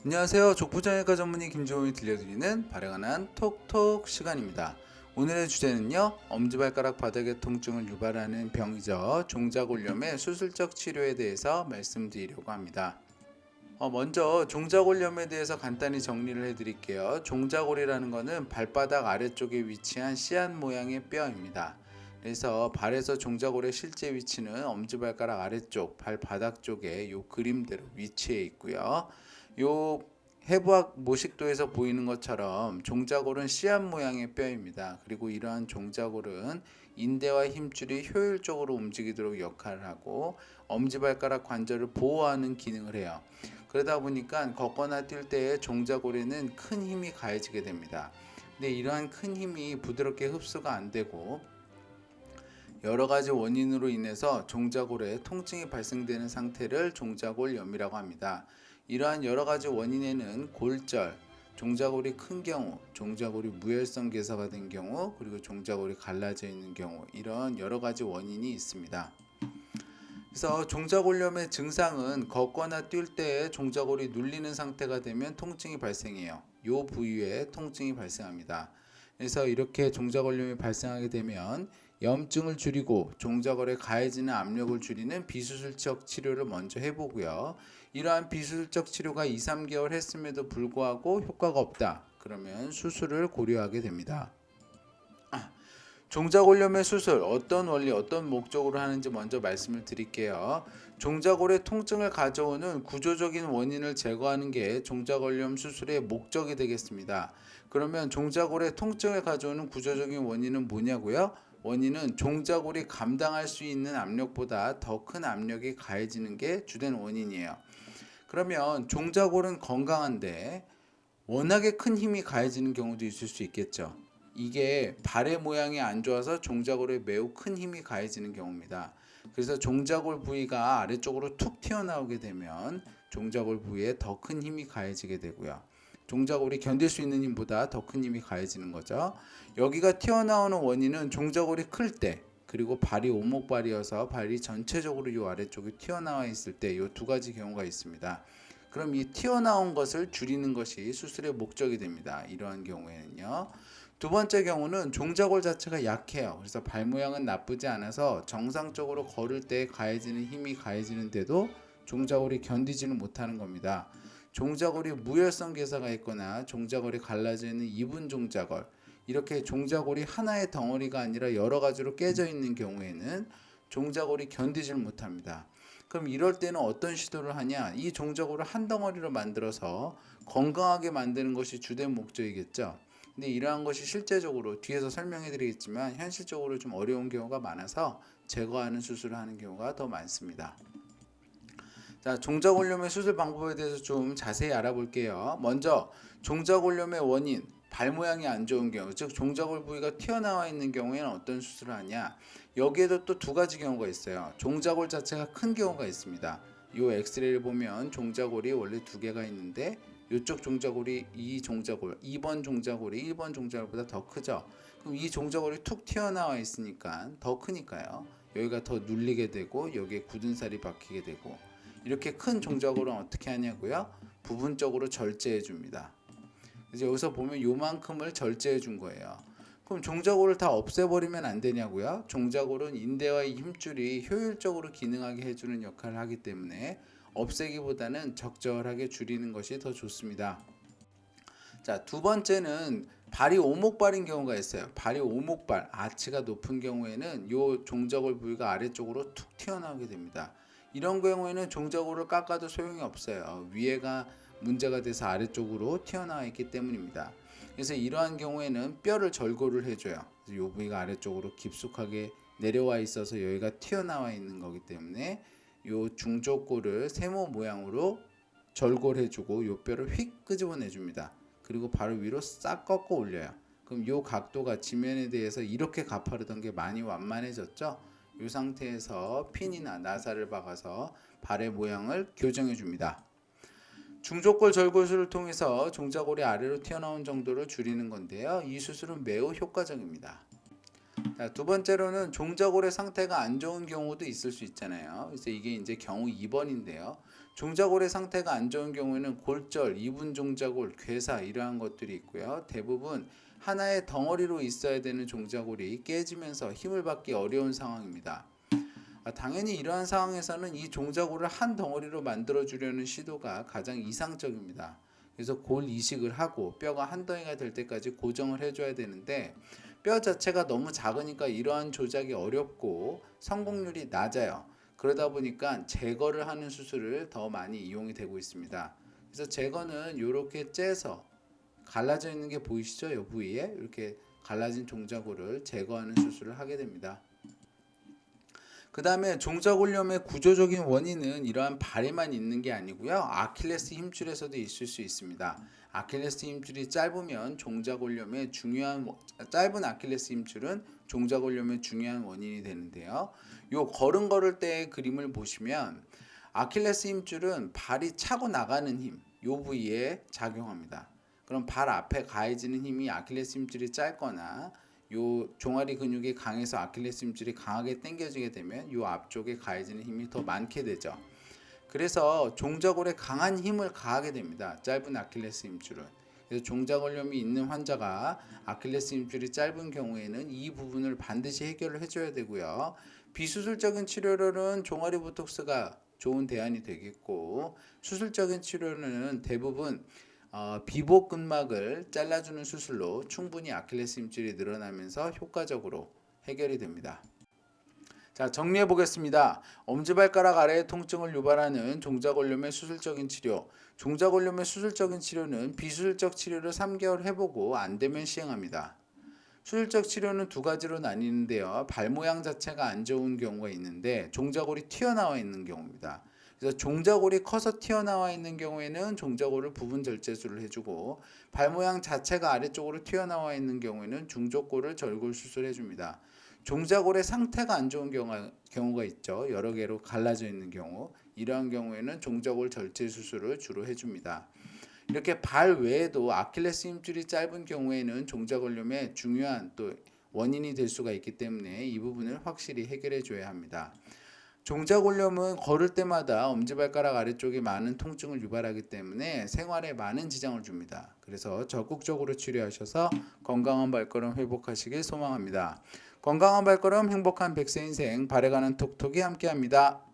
안녕하세요. 족부정형외과 전문의 김종훈이 들려드리는 발행하는 톡톡 시간입니다. 오늘의 주제는요, 엄지발가락 바닥의 통증을 유발하는 병이죠. 종자골염의 수술적 치료에 대해서 말씀드리려고 합니다. 먼저 종자골염에 대해서 간단히 정리를 해드릴게요. 종자골이라는 것은 발바닥 아래쪽에 위치한 씨앗 모양의 뼈입니다. 그래서 발에서 종자골의 실제 위치는 엄지발가락 아래쪽, 발바닥 쪽에 요 그림대로 위치해 있고요. 요 해부학 모식도에서 보이는 것처럼 종자골은 씨앗 모양의 뼈입니다. 그리고 이러한 종자골은 인대와 힘줄이 효율적으로 움직이도록 역할을 하고 엄지발가락 관절을 보호하는 기능을 해요. 그러다 보니까 걷거나 뛸 때에 종자골에는 큰 힘이 가해지게 됩니다. 근데 이러한 큰 힘이 부드럽게 흡수가 안 되고 여러 가지 원인으로 인해서 종자골에 통증이 발생되는 상태를 종자골염이라고 합니다. 이러한 여러 가지 원인에는 골절, 종자골이 큰 경우, 종자골이 무혈성 개사가 된 경우, 그리고 종자골이 갈라져 있는 경우, 이런 여러 가지 원인이 있습니다. 그래서 종자골염의 증상은 걷거나 뛸 때 종자골이 눌리는 상태가 되면 통증이 발생해요. 이 부위에 통증이 발생합니다. 그래서 이렇게 종자골염이 발생하게 되면 염증을 줄이고 종자골에 가해지는 압력을 줄이는 비수술적 치료를 먼저 해보고요. 이러한 비수술적 치료가 2~3개월 했음에도 불구하고 효과가 없다. 그러면 수술을 고려하게 됩니다. 종자골염의 수술 어떤 원리 어떤 목적으로 하는지 먼저 말씀을 드릴게요. 종자골의 통증을 가져오는 구조적인 원인을 제거하는 게 종자골염 수술의 목적이 되겠습니다. 그러면 종자골의 통증을 가져오는 구조적인 원인은 뭐냐고요? 원인은 종자골이 감당할 수 있는 압력보다 더 큰 압력이 가해지는 게 주된 원인이에요. 그러면 종자골은 건강한데 워낙에 큰 힘이 가해지는 경우도 있을 수 있겠죠. 이게 발의 모양이 안 좋아서 종자골에 매우 큰 힘이 가해지는 경우입니다. 그래서 종자골 부위가 아래쪽으로 툭 튀어나오게 되면 종자골 부위에 더 큰 힘이 가해지게 되고요. 종자골이 견딜 수 있는 힘보다 더 큰 힘이 가해지는 거죠. 여기가 튀어나오는 원인은 종자골이 클 때, 그리고 발이 오목발이어서 발이 전체적으로 이 아래쪽에 튀어나와 있을 때 이 두 가지 경우가 있습니다. 그럼 이 튀어나온 것을 줄이는 것이 수술의 목적이 됩니다. 이러한 경우에는요. 두 번째 경우는 종자골 자체가 약해요. 그래서 발 모양은 나쁘지 않아서 정상적으로 걸을 때 가해지는 힘이 가해지는데도 종자골이 견디지는 못하는 겁니다. 종자골이 무혈성 개사가 있거나 종자골이 갈라져 있는 이분 종자골, 이렇게 종자골이 하나의 덩어리가 아니라 여러 가지로 깨져 있는 경우에는 종자골이 견디질 못합니다. 그럼 이럴 때는 어떤 시도를 하냐? 이 종자골을 한 덩어리로 만들어서 건강하게 만드는 것이 주된 목적이겠죠. 근데 이러한 것이 실제적으로 뒤에서 설명해 드리겠지만 현실적으로 좀 어려운 경우가 많아서 제거하는 수술을 하는 경우가 더 많습니다. 자, 종자골염의 수술 방법에 대해서 좀 자세히 알아볼게요. 먼저 종자골염의 원인, 발 모양이 안 좋은 경우, 즉 종자골 부위가 튀어나와 있는 경우에는 어떤 수술을 하냐? 여기에도 또 두 가지 경우가 있어요. 종자골 자체가 큰 경우가 있습니다. 이 엑스레이를 보면 종자골이 원래 두 개가 있는데 이쪽 종자골이 이 종자골, 2번 종자골이 1번 종자골보다 더 크죠. 그럼 이 종자골이 툭 튀어나와 있으니까 더 크니까요. 여기가 더 눌리게 되고 여기에 굳은 살이 박히게 되고 이렇게 큰 종자골은 어떻게 하냐고요? 부분적으로 절제해 줍니다. 그래서 여기서 보면 요만큼을 절제해 준 거예요. 그럼 종자골을 다 없애버리면 안 되냐고요? 종자골은 인대와 힘줄이 효율적으로 기능하게 해주는 역할을 하기 때문에 없애기보다는 적절하게 줄이는 것이 더 좋습니다. 자, 두 번째는 발이 오목발인 경우가 있어요. 발이 오목발, 아치가 높은 경우에는 이 종자골 부위가 아래쪽으로 툭 튀어나오게 됩니다. 이런 경우에는 종자골을 깎아도 소용이 없어요. 위에가 문제가 돼서 아래쪽으로 튀어나와 있기 때문입니다. 그래서 이러한 경우에는 뼈를 절골을 해줘요. 이 부위가 아래쪽으로 깊숙하게 내려와 있어서 여기가 튀어나와 있는 거기 때문에 이 중족골을 세모 모양으로 절골해주고 이 뼈를 휙 끄집어내줍니다. 그리고 바로 위로 싹 꺾어 올려요. 그럼 이 각도가 지면에 대해서 이렇게 가파르던 게 많이 완만해졌죠. 이 상태에서 핀이나 나사를 박아서 발의 모양을 교정해 줍니다. 중족골 절골술을 통해서 종자골이 아래로 튀어나온 정도를 줄이는 건데요. 이 수술은 매우 효과적입니다. 자, 두 번째로는 종자골의 상태가 안 좋은 경우도 있을 수 있잖아요. 그래서 이게 이제 경우 2번인데요. 종자골의 상태가 안 좋은 경우에는 골절, 이분 종자골, 괴사 이러한 것들이 있고요. 대부분 하나의 덩어리로 있어야 되는 종자골이 깨지면서 힘을 받기 어려운 상황입니다. 당연히 이러한 상황에서는 이 종자골을 한 덩어리로 만들어 주려는 시도가 가장 이상적입니다. 그래서 골 이식을 하고 뼈가 한 덩이가 될 때까지 고정을 해줘야 되는데 뼈 자체가 너무 작으니까 이러한 조작이 어렵고 성공률이 낮아요. 그러다 보니까 제거를 하는 수술을 더 많이 이용이 되고 있습니다. 그래서 제거는 이렇게 째서 갈라져 있는 게 보이시죠? 이 부위에 이렇게 갈라진 종자골을 제거하는 수술을 하게 됩니다. 그 다음에 종자골염의 구조적인 원인은 이러한 발에만 있는 게 아니고요. 아킬레스 힘줄에서도 있을 수 있습니다. 아킬레스 힘줄이 짧으면 짧은 아킬레스 힘줄은 종자골염의 중요한 원인이 되는데요. 요 걸을 때의 그림을 보시면 아킬레스 힘줄은 발이 차고 나가는 힘, 요 부위에 작용합니다. 그럼 발 앞에 가해지는 힘이 아킬레스 힘줄이 짧거나 요 종아리 근육이 강해서 아킬레스 힘줄이 강하게 당겨지게 되면 요 앞쪽에 가해지는 힘이 더 많게 되죠. 그래서 종자골에 강한 힘을 가하게 됩니다. 짧은 아킬레스 힘줄은. 그래서 종자골염이 있는 환자가 아킬레스 힘줄이 짧은 경우에는 이 부분을 반드시 해결을 해줘야 되고요. 비수술적인 치료로는 종아리 보톡스가 좋은 대안이 되겠고, 수술적인 치료는 대부분 비복근막을 잘라주는 수술로 충분히 아킬레스 힘줄이 늘어나면서 효과적으로 해결이 됩니다. 자, 정리해 보겠습니다. 엄지발가락 아래의 통증을 유발하는 종자골염의 수술적인 치료. 종자골염의 수술적인 치료는 비수술적 치료를 3개월 해보고 안 되면 시행합니다. 수술적 치료는 두 가지로 나뉘는데요. 발 모양 자체가 안 좋은 경우가 있는데 종자골이 튀어나와 있는 경우입니다. 그래서 종자골이 커서 튀어나와 있는 경우에는 종자골을 부분 절제술을 해주고 발 모양 자체가 아래쪽으로 튀어나와 있는 경우에는 중족골을 절골 수술해 줍니다. 종자골의 상태가 안 좋은 경우가 있죠. 여러 개로 갈라져 있는 경우. 이러한 경우에는 종자골 절제 수술을 주로 해줍니다. 이렇게 발 외에도 아킬레스 힘줄이 짧은 경우에는 종자골염의 중요한 또 원인이 될 수가 있기 때문에 이 부분을 확실히 해결해 줘야 합니다. 종자골염은 걸을 때마다 엄지발가락 아래쪽에 많은 통증을 유발하기 때문에 생활에 많은 지장을 줍니다. 그래서 적극적으로 치료하셔서 건강한 발걸음 회복하시길 소망합니다. 건강한 발걸음 행복한 100세 인생 발에 가는 톡톡이 함께합니다.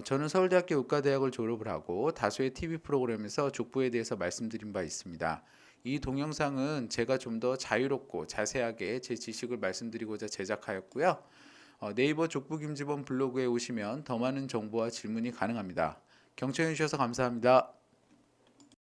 저는 서울대학교 의과대학을 졸업을 하고 다수의 TV 프로그램에서 족부에 대해서 말씀드린 바 있습니다. 이 동영상은 제가 좀 더 자유롭고 자세하게 제 지식을 말씀드리고자 제작하였고요. 네이버 족부김지범 블로그에 오시면 더 많은 정보와 질문이 가능합니다. 경청해 주셔서 감사합니다.